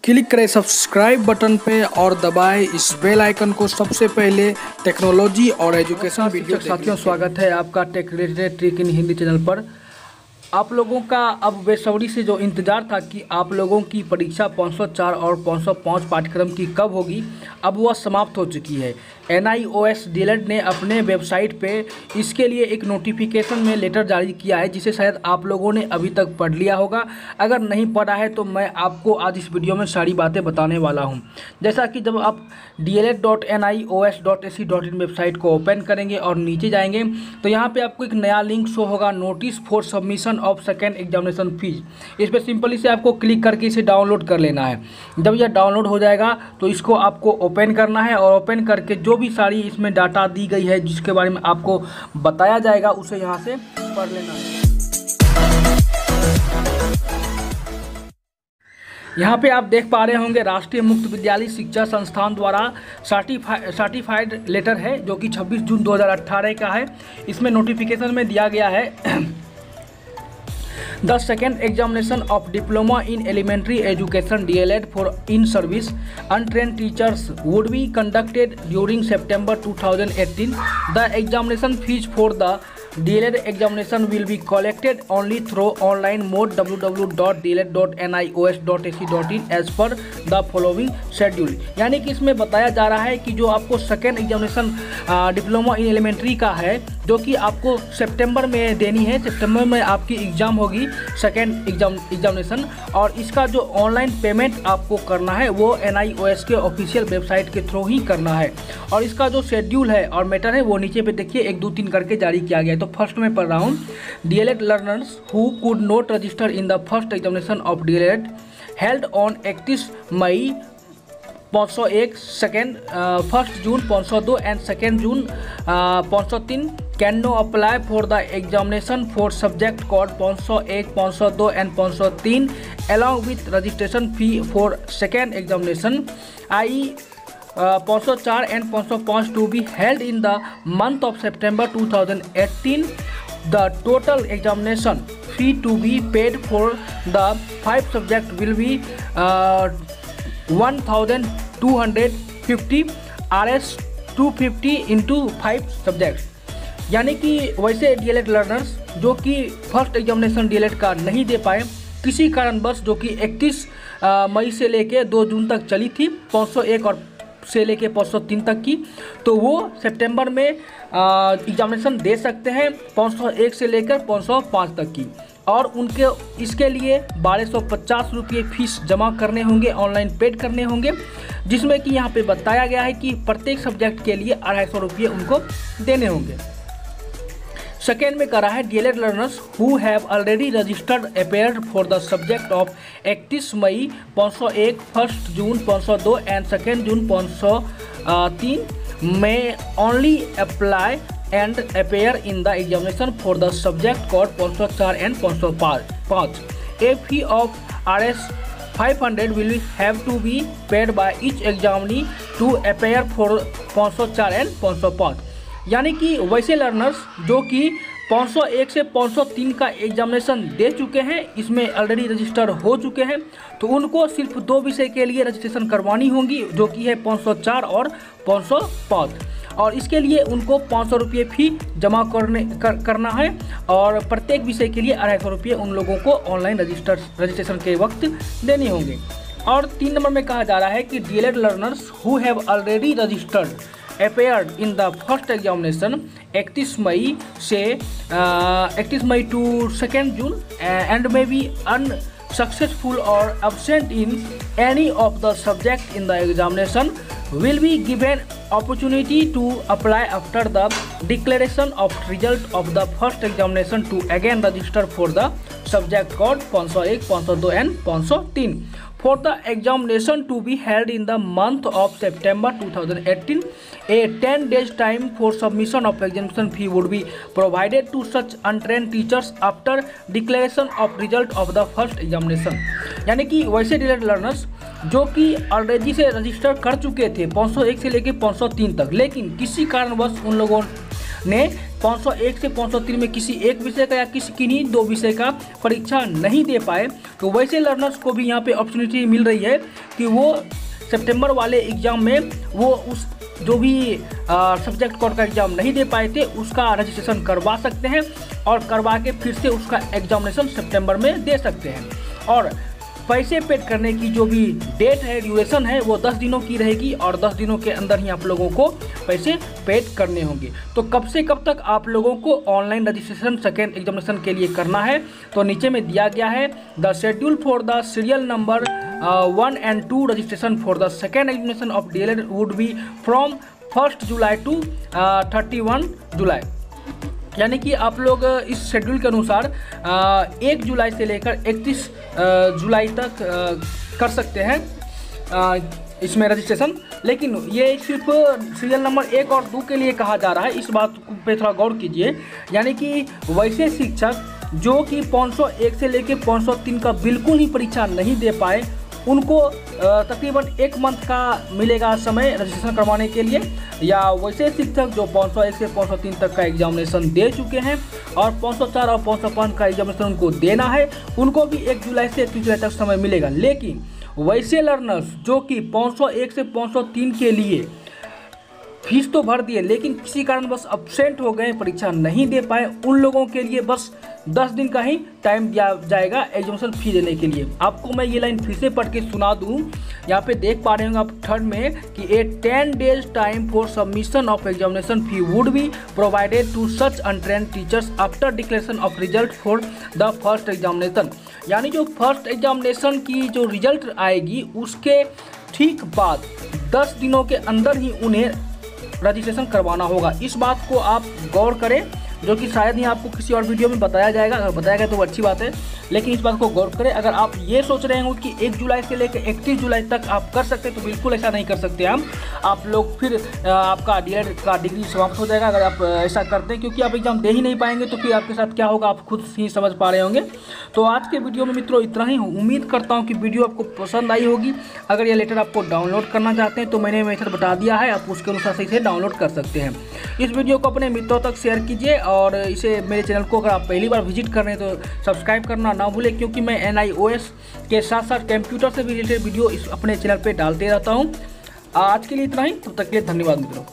Click करें subscribe button पे और दबाएं इस बेल आइकन को सबसे पहले टेक्नोलॉजी और एजुकेशन वीडियो। साथियों, स्वागत है आपका tech related trick in Hindi channel पर। आप लोगों का अब बेसब्री से जो इंतज़ार था कि आप लोगों की परीक्षा 504 और 505 पाठ्यक्रम की कब होगी, अब वह समाप्त हो चुकी है। NIOS DLED ने अपने वेबसाइट पे इसके लिए एक नोटिफिकेशन में लेटर जारी किया है, जिसे शायद आप लोगों ने अभी तक पढ़ लिया होगा। अगर नहीं पढ़ा है तो मैं आपको आज इस वीडियो में सारी बातें बताने वाला हूं। जैसा कि जब आप dled.nios.ac.in वेबसाइट को ओपन करेंगे और नीचे जाएंगे तो यहाँ पे आपको एक नया लिंक शो होगा, notice for submission of second examination fees. इस पर सिंपली से आपको क्लिक करके इसे डाउनलोड कर लेना है। जब यह डाउनलोड हो जाएगा तो इसको आपको ओपन करना है और ओपन करके जो भी सारी इसमें डाटा दी गई है, जिसके बारे में आपको बताया जाएगा, उसे यहाँ से पढ़ लेना है। यहाँ पे आप देख पा रहे होंगे राष्ट्रीय मुक्त विद्यालय शिक्षा संस्थान द्वारा सर्टिफाइड लेटर है, जो कि 26 जून 2018 का है। इसमें नोटिफिकेशन में दिया गया है The second examination of diploma in elementary education DLED for in-service untrained teachers would be conducted during September 2018. The examination fees for the DLED examination will be collected only through online mode www.dled.nios.ac.in as per the following schedule। यानी कि इसमें बताया जा रहा है कि जो आपको second examination diploma in elementary का है, जो कि आपको सितंबर में देनी है। सितंबर में आपकी एग्ज़ाम होगी सेकेंड एग्जामिनेशन, और इसका जो ऑनलाइन पेमेंट आपको करना है वो NIOS के ऑफिशियल वेबसाइट के थ्रू ही करना है। और इसका जो शेड्यूल है और मैटर है वो नीचे पे देखिए 1, 2, 3 करके जारी किया गया है। तो फर्स्ट में पढ़ रहा हूँ। DLED learners who could not register in the first examination of DLED held on 31 May 501, 1 June 502 and 2 June 503 can now apply for the examination for subject code 501, 502 and 503 along with registration fee for second examination, i.e. 504 and 505 to be held in the month of September 2018. The total examination fee to be paid for the 5 subjects will be 1250 Rs 250 into 5 subjects। यानी कि वैसे DLED learners जो कि first examination DLED का नहीं दे पाए किसी कारणवश, जो कि 31 मई से लेके 2 जून तक चली थी, 501 और से लेके 503 तक की, तो वो सितंबर में एग्जामिनेशन दे सकते हैं 501 से लेकर 505 तक की। और उनके इसके लिए 1250 रुपये फीस जमा करने होंगे, ऑनलाइन पेड करने होंगे, जिसमें कि यहाँ पे बताया गया है कि प्रत्येक सब्जेक्ट के लिए 250 रुपये उनको देने होंगे। सेकेंड में करा है DLED learners who have already registered appeared for the subject of 31 May 501, 1 June 502 and 2 June 503 may only apply and appear in the examination for the subject code 504 and 505. A fee of Rs 500 will have to be paid by each examinee to appear for 504 and 505। यानी कि वैसे learners जो कि 501 से 503 का examination दे चुके हैं, इसमें ऑलरेडी रजिस्टर हो चुके हैं, तो उनको सिर्फ 2 विषय के लिए रजिस्ट्रेशन करवानी होगी, जो कि है 504 और 505। और इसके लिए उनको 500 रुपये फी जमा करना है, और प्रत्येक विषय के लिए 250 रुपये उन लोगों को ऑनलाइन रजिस्ट्रेशन के वक्त देने होंगे। और 3 नंबर में कहा जा रहा है कि DLED learners who have already registered appeared in the first examination 31 मई से 31 मई to 2 June and may be unsuccessful or absent in any of the subject in the examination will be given opportunity to apply after the declaration of result of the first examination to again register for the subject code 501, 502 and 503 for the examination to be held in the month of September 2018. A 10 days time for submission of examination fee would be provided to such untrained teachers after declaration of result of the first examination। यानी कि वैसे DLED learners जो कि already से register कर चुके थे 501 से लेकर 503 तक, लेकिन किसी कारणवश उन लोगों ने 501 से 503 में किसी एक विषय का या किसी किन्हीं 2 विषय का परीक्षा नहीं दे पाए, तो वैसे लर्नर्स को भी यहाँ पे अपॉर्चुनिटी मिल रही है कि वो सितंबर वाले एग्ज़ाम में वो उस जो भी सब्जेक्ट कोड का एग्ज़ाम नहीं दे पाए थे उसका रजिस्ट्रेशन करवा सकते हैं और करवा के फिर से उसका एग्जामिनेशन सितंबर में दे सकते हैं। और पैसे पेड करने की जो भी डेट है, ड्यूरेशन है, वो 10 दिनों की रहेगी और 10 दिनों के अंदर ही आप लोगों को पैसे पेड करने होंगे। तो कब से कब तक आप लोगों को ऑनलाइन रजिस्ट्रेशन सेकेंड एग्जामिनेशन के लिए करना है, तो नीचे में दिया गया है the schedule for the serial number 1 and 2 registration for the second examination of DLED would be from 1 July to 31 July. यानी कि आप लोग इस शेड्यूल के अनुसार 1 जुलाई से लेकर 31 जुलाई तक कर सकते हैं इसमें रजिस्ट्रेशन। लेकिन ये सिर्फ सीरियल नंबर 1 और 2 के लिए कहा जा रहा है, इस बात पे थोड़ा गौर कीजिए। यानी कि वैसे शिक्षक जो कि 501 से लेकर 503 का बिल्कुल ही परीक्षा नहीं दे पाए, उनको तकरीबन 1 मंथ का मिलेगा समय रजिस्ट्रेशन करवाने के लिए, या वैसे शिक्षक जो 501 से 503 तक का एग्जामिनेशन दे चुके हैं और 504 और 505 का एग्जामिनेशन उनको देना है, उनको भी 1 जुलाई से 31 जुलाई तक समय मिलेगा। लेकिन वैसे लर्नर्स जो कि 501 से 503 के लिए फीस तो भर दिए लेकिन किसी कारण बस अब्सेंट हो गए, परीक्षा नहीं दे पाए, उन लोगों के लिए बस 10 दिन का ही टाइम दिया जाएगा एग्जामिनेशन फी देने के लिए। आपको मैं ये लाइन फिर से पढ़ के सुना दूँ। यहाँ पे देख पा रहे होंगे आप थर्ड में कि a 10 days time for submission of examination fee would be provided to such untrained teachers after declaration of result for the first examination. यानी जो फर्स्ट एग्जामिनेशन की जो रिजल्ट आएगी उसके ठीक बाद 10 दिनों के अंदर ही उन्हें रजिस्ट्रेशन करवाना होगा। इस बात को आप गौर करें, जो कि शायद ही आपको किसी और वीडियो में बताया जाएगा। अगर बताया गया तो अच्छी बात है, लेकिन इस बात को गौर करें। अगर आप ये सोच रहे हैं कि 1 जुलाई से लेकर 31 जुलाई तक आप कर सकते हैं, तो बिल्कुल ऐसा नहीं कर सकते आप लोग फिर आपका DLED का डिग्री समाप्त हो जाएगा अगर आप ऐसा करते हैं, क्योंकि आप एग्जाम दे ही नहीं पाएंगे तो फिर आपके साथ क्या होगा आप खुद ही समझ पा रहे होंगे। तो आज के वीडियो में मित्रों इतना ही। उम्मीद करता हूँ कि वीडियो आपको पसंद आई होगी। अगर ये लेटर आपको डाउनलोड करना चाहते हैं तो मैंने मेथड बता दिया है, आप उसके अनुसार से इसे डाउनलोड कर सकते हैं। इस वीडियो को अपने मित्रों तक शेयर कीजिए और इसे मेरे चैनल को अगर आप पहली बार विजिट कर रहे हैं तो सब्सक्राइब करना ना भूलें, क्योंकि मैं NIOS के साथ साथ कंप्यूटर से भी रिलेटेड वीडियो इस अपने चैनल पे डालते रहता हूँ। आज के लिए इतना ही, तब तक के लिए धन्यवाद मित्रों।